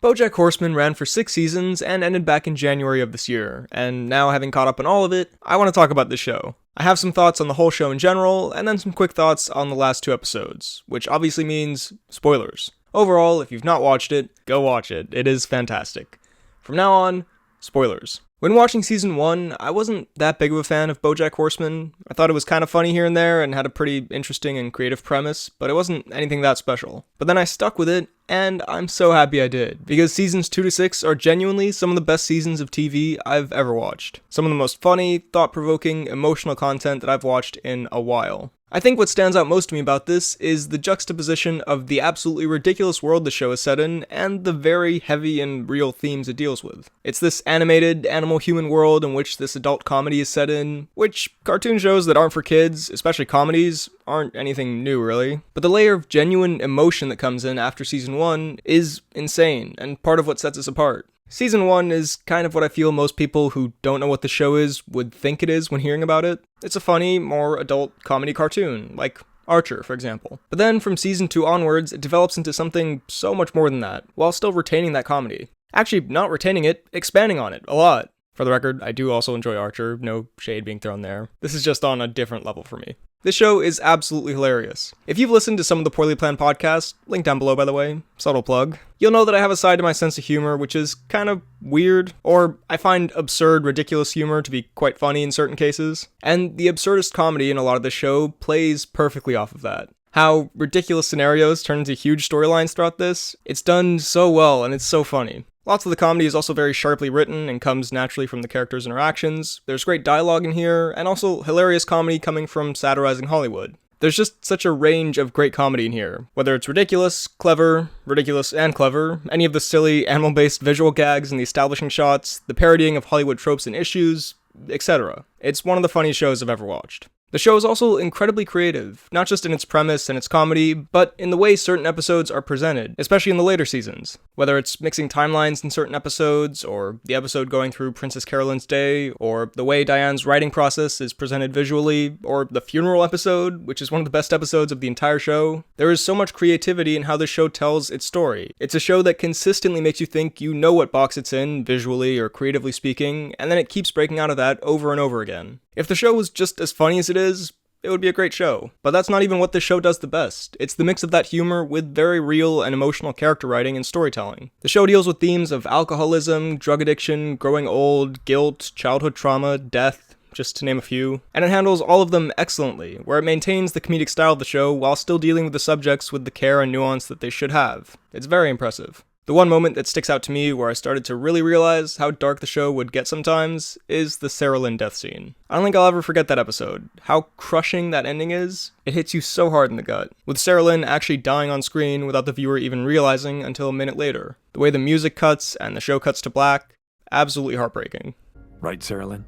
Bojack Horseman ran for 6 seasons and ended back in January of this year, and now having caught up on all of it, I want to talk about this show. I have some thoughts on the whole show in general, and then some quick thoughts on the last 2 episodes, which obviously means spoilers. Overall, if you've not watched it, go watch it. It is fantastic. From now on, spoilers. When watching season 1, I wasn't that big of a fan of Bojack Horseman. I thought it was kind of funny here and there and had a pretty interesting and creative premise, but it wasn't anything that special. But then I stuck with it, and I'm so happy I did, because seasons 2 to 6 are genuinely some of the best seasons of TV I've ever watched. Some of the most funny, thought-provoking, emotional content that I've watched in a while. I think what stands out most to me about this is the juxtaposition of the absolutely ridiculous world the show is set in and the very heavy and real themes it deals with. It's this animated, animal-human world in which this adult comedy is set in, which cartoon shows that aren't for kids, especially comedies, aren't anything new really. But the layer of genuine emotion that comes in after season 1 is insane and part of what sets us apart. Season 1 is kind of what I feel most people who don't know what the show is would think it is when hearing about it. It's a funny, more adult comedy cartoon, like Archer, for example. But then from season 2 onwards, it develops into something so much more than that, while still retaining that comedy. Actually, not retaining it, expanding on it a lot. For the record, I do also enjoy Archer, no shade being thrown there. This is just on a different level for me. This show is absolutely hilarious. If you've listened to some of the Poorly Planned podcasts, link down below by the way, subtle plug, you'll know that I have a side to my sense of humor which is kind of weird, or I find absurd, ridiculous humor to be quite funny in certain cases, and the absurdist comedy in a lot of the show plays perfectly off of that. How ridiculous scenarios turn into huge storylines throughout this, it's done so well and it's so funny. Lots of the comedy is also very sharply written and comes naturally from the characters' interactions. There's great dialogue in here, and also hilarious comedy coming from satirizing Hollywood. There's just such a range of great comedy in here. Whether it's ridiculous and clever, any of the silly animal-based visual gags and the establishing shots, the parodying of Hollywood tropes and issues, etc. It's one of the funniest shows I've ever watched. The show is also incredibly creative, not just in its premise and its comedy, but in the way certain episodes are presented, especially in the later seasons. Whether it's mixing timelines in certain episodes, or the episode going through Princess Carolyn's day, or the way Diane's writing process is presented visually, or the funeral episode, which is one of the best episodes of the entire show. There is so much creativity in how the show tells its story. It's a show that consistently makes you think you know what box it's in, visually or creatively speaking, and then it keeps breaking out of that over and over again. If the show was just as funny as it is, it would be a great show. But that's not even what this show does the best. It's the mix of that humor with very real and emotional character writing and storytelling. The show deals with themes of alcoholism, drug addiction, growing old, guilt, childhood trauma, death, just to name a few. And it handles all of them excellently, where it maintains the comedic style of the show while still dealing with the subjects with the care and nuance that they should have. It's very impressive. The one moment that sticks out to me where I started to really realize how dark the show would get sometimes is the Saralyn death scene. I don't think I'll ever forget that episode. How crushing that ending is, it hits you so hard in the gut. With Saralyn actually dying on screen without the viewer even realizing until a minute later. The way the music cuts and the show cuts to black, absolutely heartbreaking. Right, Saralyn?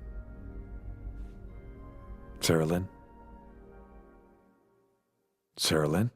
Saralyn? Saralyn?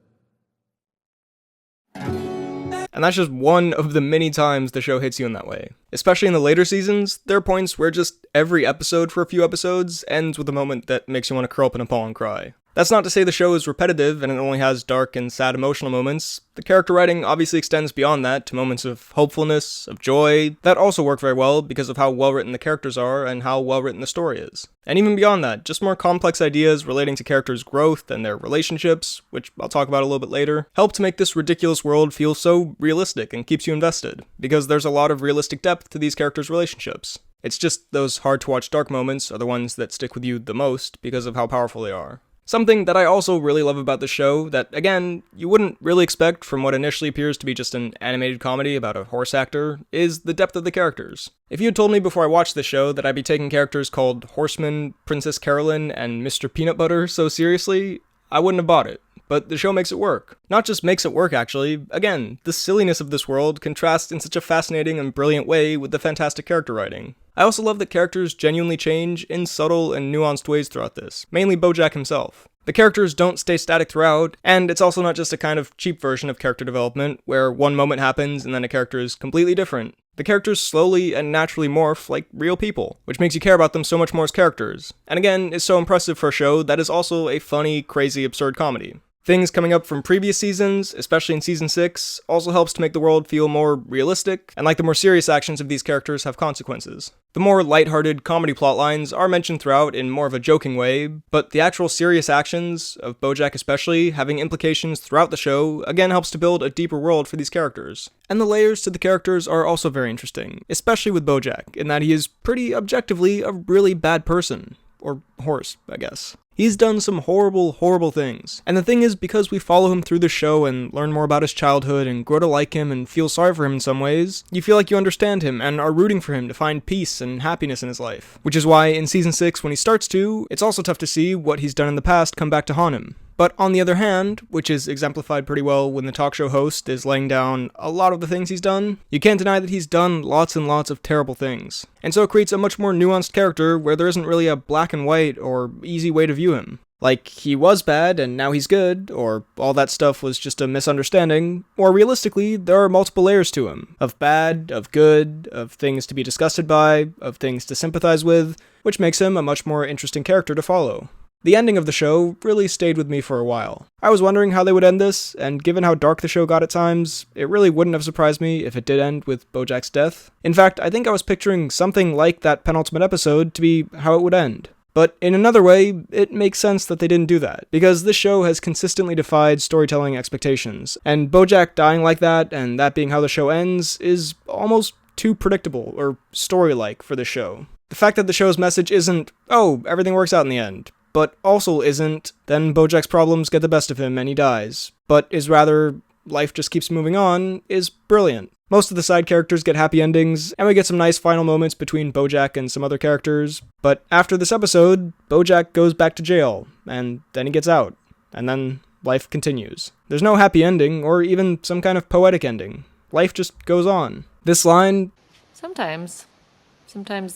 And that's just one of the many times the show hits you in that way. Especially in the later seasons, there are points where just every episode for a few episodes ends with a moment that makes you want to curl up in a ball and cry. That's not to say the show is repetitive and it only has dark and sad emotional moments. The character writing obviously extends beyond that to moments of hopefulness, of joy, that also work very well because of how well written the characters are and how well written the story is. And even beyond that, just more complex ideas relating to characters' growth and their relationships, which I'll talk about a little bit later, help to make this ridiculous world feel so realistic and keeps you invested, because there's a lot of realistic depth to these characters' relationships. It's just those hard-to-watch dark moments are the ones that stick with you the most because of how powerful they are. Something that I also really love about the show that, again, you wouldn't really expect from what initially appears to be just an animated comedy about a horse actor, is the depth of the characters. If you had told me before I watched the show that I'd be taking characters called Horseman, Princess Carolyn, and Mr. Peanut Butter so seriously, I wouldn't have bought it. But the show makes it work. Not just makes it work, actually. Again, the silliness of this world contrasts in such a fascinating and brilliant way with the fantastic character writing. I also love that characters genuinely change in subtle and nuanced ways throughout this, mainly Bojack himself. The characters don't stay static throughout, and it's also not just a kind of cheap version of character development, where one moment happens and then a character is completely different. The characters slowly and naturally morph like real people, which makes you care about them so much more as characters. And again, is so impressive for a show that is also a funny, crazy, absurd comedy. Things coming up from previous seasons, especially in Season 6, also helps to make the world feel more realistic, and like the more serious actions of these characters have consequences. The more lighthearted comedy plotlines are mentioned throughout in more of a joking way, but the actual serious actions, of Bojack especially, having implications throughout the show, again helps to build a deeper world for these characters. And the layers to the characters are also very interesting, especially with Bojack, in that he is pretty objectively a really bad person. Or horse, I guess. He's done some horrible, horrible things. And the thing is, because we follow him through the show and learn more about his childhood and grow to like him and feel sorry for him in some ways, you feel like you understand him and are rooting for him to find peace and happiness in his life. Which is why in Season 6, when he starts to, it's also tough to see what he's done in the past come back to haunt him. But on the other hand, which is exemplified pretty well when the talk show host is laying down a lot of the things he's done, you can't deny that he's done lots and lots of terrible things. And so it creates a much more nuanced character where there isn't really a black and white or easy way to view him. Like, he was bad and now he's good, or all that stuff was just a misunderstanding, or realistically, there are multiple layers to him. Of bad, of good, of things to be disgusted by, of things to sympathize with, which makes him a much more interesting character to follow. The ending of the show really stayed with me for a while. I was wondering how they would end this, and given how dark the show got at times, it really wouldn't have surprised me if it did end with Bojack's death. In fact, I think I was picturing something like that penultimate episode to be how it would end. But in another way, it makes sense that they didn't do that, because this show has consistently defied storytelling expectations, and Bojack dying like that, and that being how the show ends, is almost too predictable, or story-like for the show. The fact that the show's message isn't, oh, everything works out in the end, but also isn't, then Bojack's problems get the best of him and he dies, but is rather, life just keeps moving on, is brilliant. Most of the side characters get happy endings, and we get some nice final moments between Bojack and some other characters, but after this episode, Bojack goes back to jail, and then he gets out, and then life continues. There's no happy ending, or even some kind of poetic ending. Life just goes on. This line... Sometimes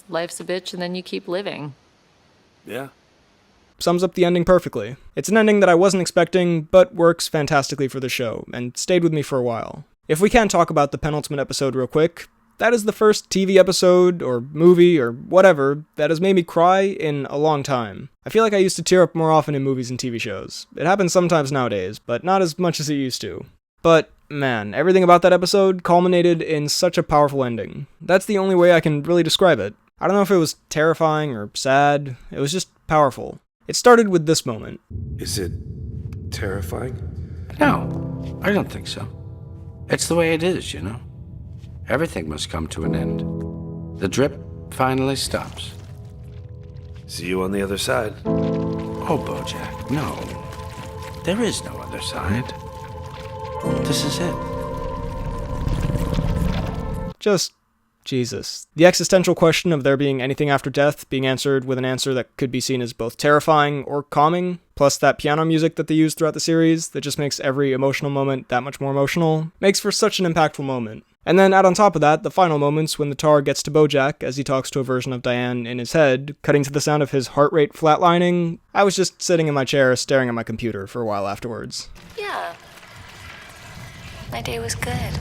life's a bitch and then you keep living. Yeah. Sums up the ending perfectly. It's an ending that I wasn't expecting, but works fantastically for the show, and stayed with me for a while. If we can talk about the penultimate episode real quick, that is the first TV episode, or movie, or whatever, that has made me cry in a long time. I feel like I used to tear up more often in movies and TV shows. It happens sometimes nowadays, but not as much as it used to. But, man, everything about that episode culminated in such a powerful ending. That's the only way I can really describe it. I don't know if it was terrifying or sad, it was just powerful. It started with this moment. Is it terrifying? No, I don't think so. It's the way it is, you know. Everything must come to an end. The drip finally stops. See you on the other side. Oh, Bojack, no. There is no other side. This is it. Just Jesus. The existential question of there being anything after death being answered with an answer that could be seen as both terrifying or calming, plus that piano music that they use throughout the series that just makes every emotional moment that much more emotional, makes for such an impactful moment. And then add on top of that the final moments when the tar gets to Bojack as he talks to a version of Diane in his head, cutting to the sound of his heart rate flatlining. I was just sitting in my chair staring at my computer for a while afterwards. Yeah. My day was good.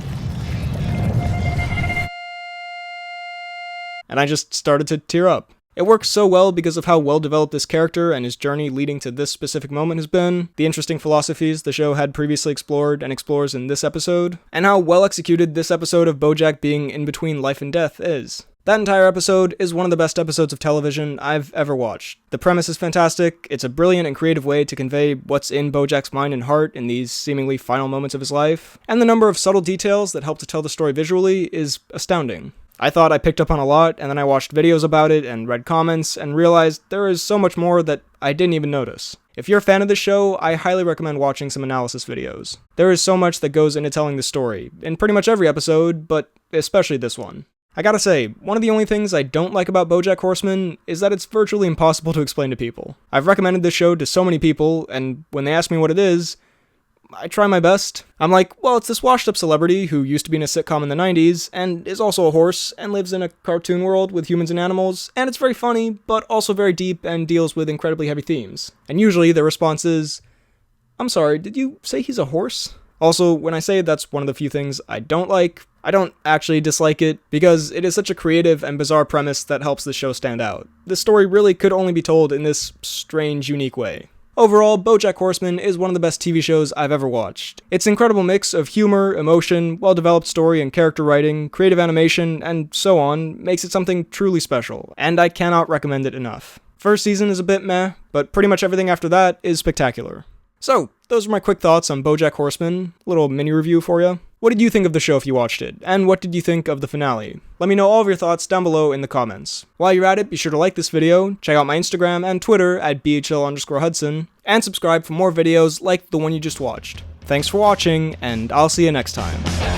And I just started to tear up. It works so well because of how well developed this character and his journey leading to this specific moment has been, the interesting philosophies the show had previously explored and explores in this episode, and how well executed this episode of Bojack being in between life and death is. That entire episode is one of the best episodes of television I've ever watched. The premise is fantastic, it's a brilliant and creative way to convey what's in Bojack's mind and heart in these seemingly final moments of his life, and the number of subtle details that help to tell the story visually is astounding. I thought I picked up on a lot, and then I watched videos about it and read comments, and realized there is so much more that I didn't even notice. If you're a fan of this show, I highly recommend watching some analysis videos. There is so much that goes into telling the story, in pretty much every episode, but especially this one. I gotta say, one of the only things I don't like about Bojack Horseman is that it's virtually impossible to explain to people. I've recommended this show to so many people, and when they ask me what it is, I try my best. I'm like, well, it's this washed-up celebrity who used to be in a sitcom in the 90s, and is also a horse, and lives in a cartoon world with humans and animals, and it's very funny, but also very deep and deals with incredibly heavy themes. And usually their response is, I'm sorry, did you say he's a horse? Also, when I say that's one of the few things I don't like, I don't actually dislike it, because it is such a creative and bizarre premise that helps the show stand out. This story really could only be told in this strange, unique way. Overall, Bojack Horseman is one of the best TV shows I've ever watched. Its incredible mix of humor, emotion, well-developed story and character writing, creative animation, and so on makes it something truly special, and I cannot recommend it enough. First season is a bit meh, but pretty much everything after that is spectacular. So, those are my quick thoughts on Bojack Horseman, little mini review for you. What did you think of the show if you watched it? And what did you think of the finale? Let me know all of your thoughts down below in the comments. While you're at it, be sure to like this video, check out my Instagram and Twitter at BHL_Hudson, and subscribe for more videos like the one you just watched. Thanks for watching, and I'll see you next time.